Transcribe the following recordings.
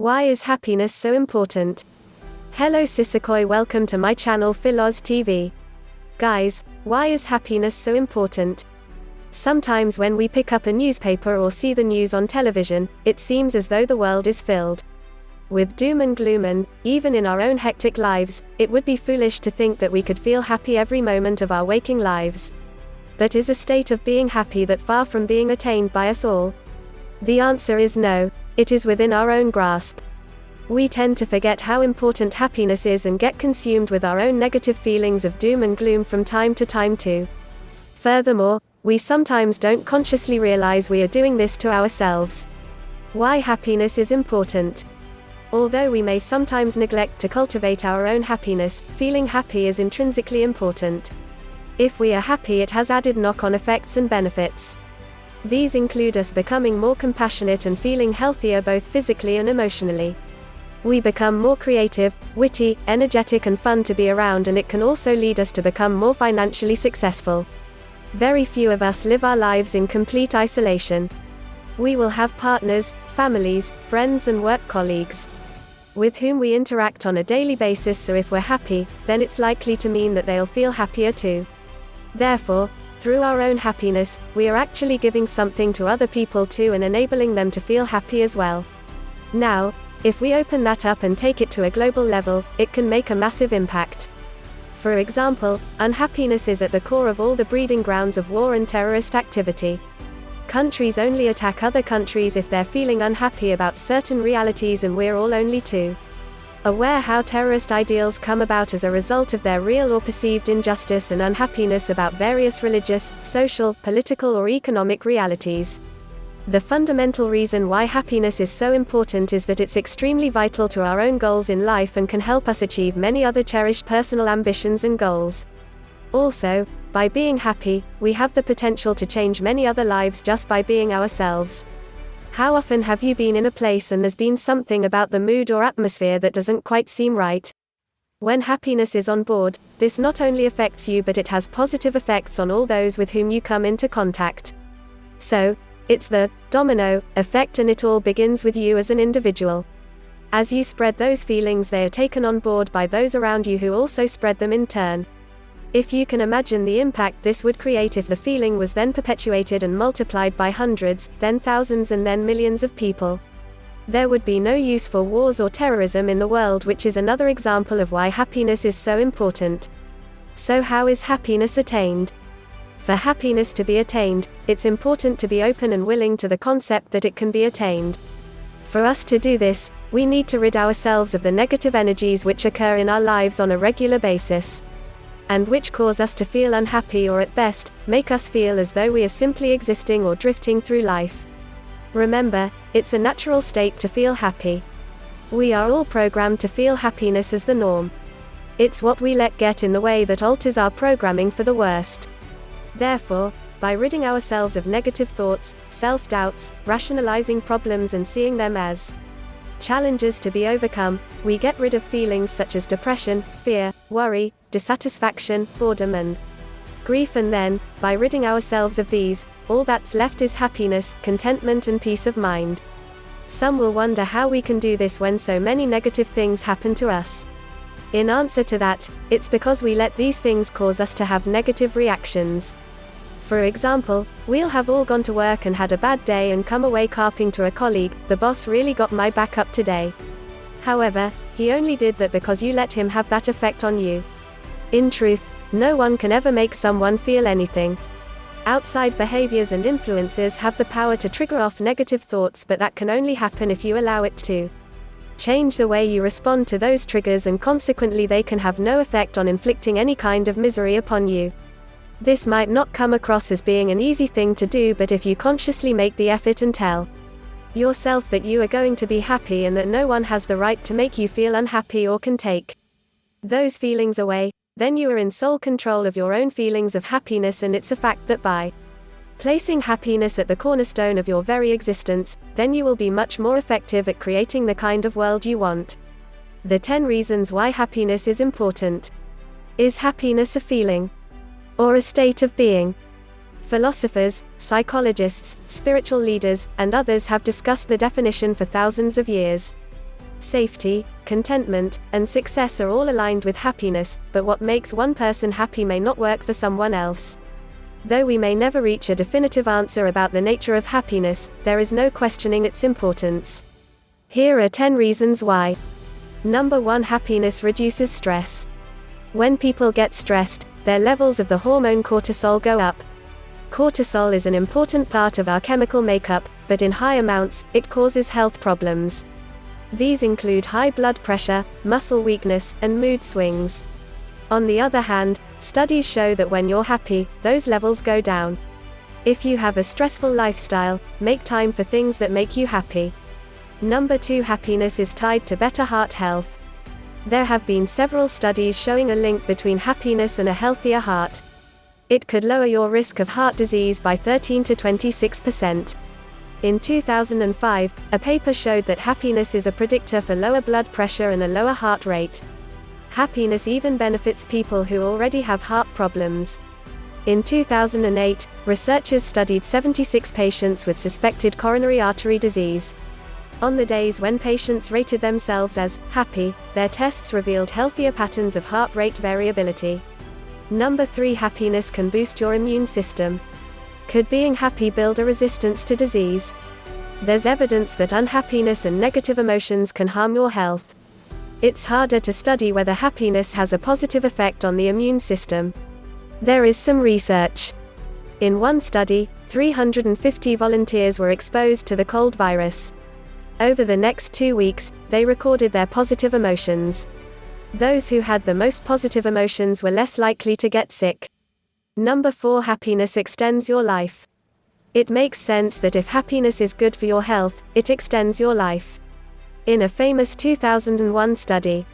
Why is happiness so important? Hello Sisakoi, welcome to my channel Fil'Oz Tv. Guys, why is happiness so important? Sometimes when we pick up a newspaper or see the news on television, it seems as though the world is filled with doom and gloom, and, even in our own hectic lives, it would be foolish to think that we could feel happy every moment of our waking lives. But is a state of being happy that far from being attained by us all? The answer is no. It is within our own grasp. We tend to forget how important happiness is and get consumed with our own negative feelings of doom and gloom from time to time too. Furthermore, we sometimes don't consciously realize we are doing this to ourselves. Why happiness is important? Although we may sometimes neglect to cultivate our own happiness, feeling happy is intrinsically important. If we are happy, it has added knock-on effects and benefits. These include us becoming more compassionate and feeling healthier both physically and emotionally. We become more creative, witty, energetic and fun to be around, and it can also lead us to become more financially successful. Very few of us live our lives in complete isolation. We will have partners, families, friends and work colleagues with whom we interact on a daily basis, so if we're happy, then it's likely to mean that they'll feel happier too. Therefore, through our own happiness, we are actually giving something to other people too and enabling them to feel happy as well. Now, if we open that up and take it to a global level, it can make a massive impact. For example, unhappiness is at the core of all the breeding grounds of war and terrorist activity. Countries only attack other countries if they're feeling unhappy about certain realities, and we're all only too aware how terrorist ideals come about as a result of their real or perceived injustice and unhappiness about various religious, social, political or economic realities. The fundamental reason why happiness is so important is that it's extremely vital to our own goals in life and can help us achieve many other cherished personal ambitions and goals. Also, by being happy, we have the potential to change many other lives just by being ourselves. How often have you been in a place and there's been something about the mood or atmosphere that doesn't quite seem right? When happiness is on board, this not only affects you, but it has positive effects on all those with whom you come into contact. So, it's the domino effect, and it all begins with you as an individual. As you spread those feelings, they are taken on board by those around you who also spread them in turn. If you can imagine the impact this would create if the feeling was then perpetuated and multiplied by hundreds, then thousands and then millions of people, there would be no use for wars or terrorism in the world, which is another example of why happiness is so important. So how is happiness attained? For happiness to be attained, it's important to be open and willing to the concept that it can be attained. For us to do this, we need to rid ourselves of the negative energies which occur in our lives on a regular basis, and which cause us to feel unhappy, or at best, make us feel as though we are simply existing or drifting through life. Remember, it's a natural state to feel happy. We are all programmed to feel happiness as the norm. It's what we let get in the way that alters our programming for the worst. Therefore, by ridding ourselves of negative thoughts, self-doubts, rationalizing problems and seeing them as challenges to be overcome, we get rid of feelings such as depression, fear, worry, dissatisfaction, boredom and grief, and then, by ridding ourselves of these, all that's left is happiness, contentment and peace of mind. Some will wonder how we can do this when so many negative things happen to us. In answer to that, it's because we let these things cause us to have negative reactions. For example, we'll have all gone to work and had a bad day and come away carping to a colleague, "The boss really got my back up today." However, he only did that because you let him have that effect on you. In truth, no one can ever make someone feel anything. Outside behaviors and influences have the power to trigger off negative thoughts, but that can only happen if you allow it to change the way you respond to those triggers, and consequently they can have no effect on inflicting any kind of misery upon you. This might not come across as being an easy thing to do, but if you consciously make the effort and tell yourself that you are going to be happy and that no one has the right to make you feel unhappy or can take those feelings away, then you are in sole control of your own feelings of happiness, and it's a fact that by placing happiness at the cornerstone of your very existence, then you will be much more effective at creating the kind of world you want. The 10 reasons why happiness is important. Is happiness a feeling or a state of being? Philosophers, psychologists, spiritual leaders, and others have discussed the definition for thousands of years. safety, contentment, and success are all aligned with happiness, but what makes one person happy may not work for someone else. Though we may never reach a definitive answer about the nature of happiness, there is no questioning its importance. Here are 10 reasons why. Number 1. Happiness reduces stress. When people get stressed, their levels of the hormone cortisol go up. Cortisol is an important part of our chemical makeup, but in high amounts, it causes health problems. These include high blood pressure, muscle weakness, and mood swings. On the other hand, studies show that when you're happy, those levels go down. If you have a stressful lifestyle, make time for things that make you happy. Number 2. Happiness is tied to better heart health. There have been several studies showing a link between happiness and a healthier heart. It could lower your risk of heart disease by 13 to 26%. In 2005, a paper showed that happiness is a predictor for lower blood pressure and a lower heart rate. Happiness even benefits people who already have heart problems. In 2008, researchers studied 76 patients with suspected coronary artery disease. On the days when patients rated themselves as happy, their tests revealed healthier patterns of heart rate variability. Number 3. Happiness can boost your immune system. Could being happy build a resistance to disease? There's evidence that unhappiness and negative emotions can harm your health. It's harder to study whether happiness has a positive effect on the immune system. There is some research. In one study, 350 volunteers were exposed to the cold virus. Over the next 2 weeks, they recorded their positive emotions. Those who had the most positive emotions were less likely to get sick. Number 4. Happiness extends your life. It makes sense that if happiness is good for your health, it extends your life. In a famous 2001 study,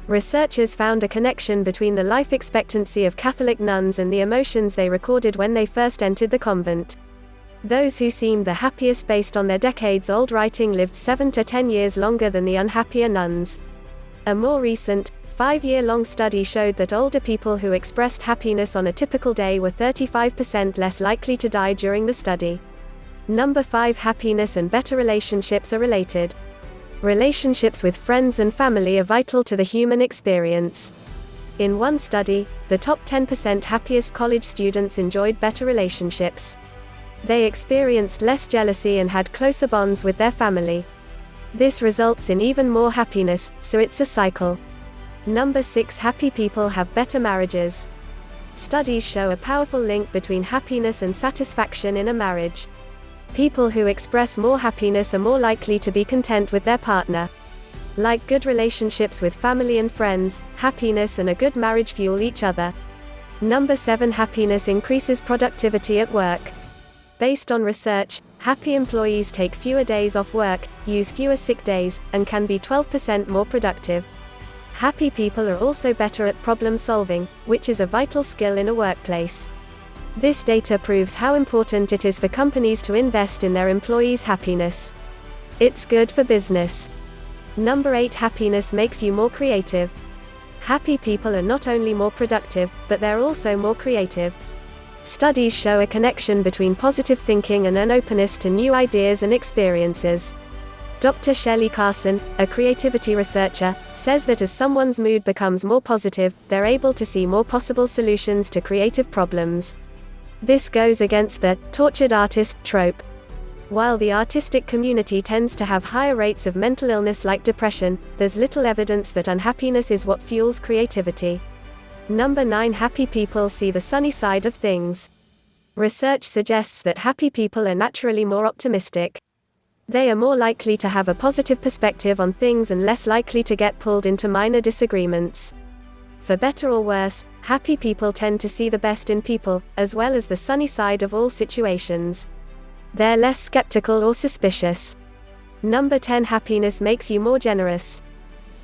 researchers found a connection between the life expectancy of Catholic nuns and the emotions they recorded when they first entered the convent. Those who seemed the happiest based on their decades-old writing lived 7 to 10 years longer than the unhappier nuns. A more recent, 5-year-long study showed that older people who expressed happiness on a typical day were 35% less likely to die during the study. Number 5. Happiness and better relationships are related. Relationships with friends and family are vital to the human experience. In one study, the top 10% happiest college students enjoyed better relationships. They experienced less jealousy and had closer bonds with their family. This results in even more happiness, so it's a cycle. Number 6. Happy people have better marriages. Studies show a powerful link between happiness and satisfaction in a marriage. People who express more happiness are more likely to be content with their partner. Like good relationships with family and friends, happiness and a good marriage fuel each other. Number 7. Happiness increases productivity at work. Based on research, happy employees take fewer days off work, use fewer sick days, and can be 12% more productive. Happy people are also better at problem solving, which is a vital skill in a workplace. This data proves how important it is for companies to invest in their employees' happiness. It's good for business. Number 8. Happiness makes you more creative. Happy people are not only more productive, but they're also more creative. Studies show a connection between positive thinking and an openness to new ideas and experiences. Dr. Shelley Carson, a creativity researcher, says that as someone's mood becomes more positive, they're able to see more possible solutions to creative problems. This goes against the tortured artist trope. While the artistic community tends to have higher rates of mental illness like depression, there's little evidence that unhappiness is what fuels creativity. Number 9. Happy people see the sunny side of things. Research suggests that happy people are naturally more optimistic. They are more likely to have a positive perspective on things and less likely to get pulled into minor disagreements. For better or worse, happy people tend to see the best in people, as well as the sunny side of all situations. They're less skeptical or suspicious. Number 10. Happiness makes you more generous.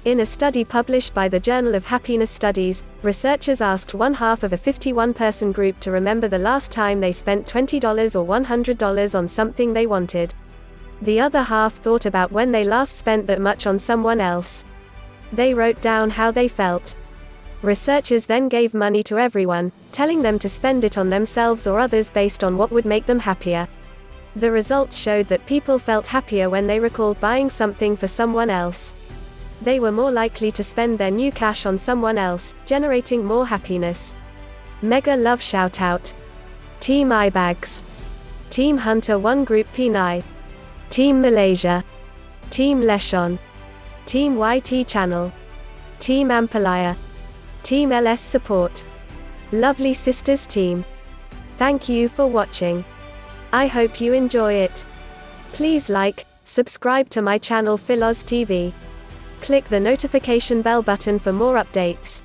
In a study published by the Journal of Happiness Studies, researchers asked one half of a 51-person group to remember the last time they spent $20 or $100 on something they wanted. The other half thought about when they last spent that much on someone else. They wrote down how they felt. Researchers then gave money to everyone, telling them to spend it on themselves or others based on what would make them happier. The results showed that people felt happier when they recalled buying something for someone else. They were more likely to spend their new cash on someone else, generating more happiness. Mega love shoutout. Team Eyebags. Team Hunter 1 Group Pinai. Team Malaysia. Team Leshon. Team YT Channel. Team Ampalaya. Team LS Support. Lovely Sisters Team. Thank you for watching. I hope you enjoy it. Please like, subscribe to my channel Fil'Oz TV. Click the notification bell button for more updates.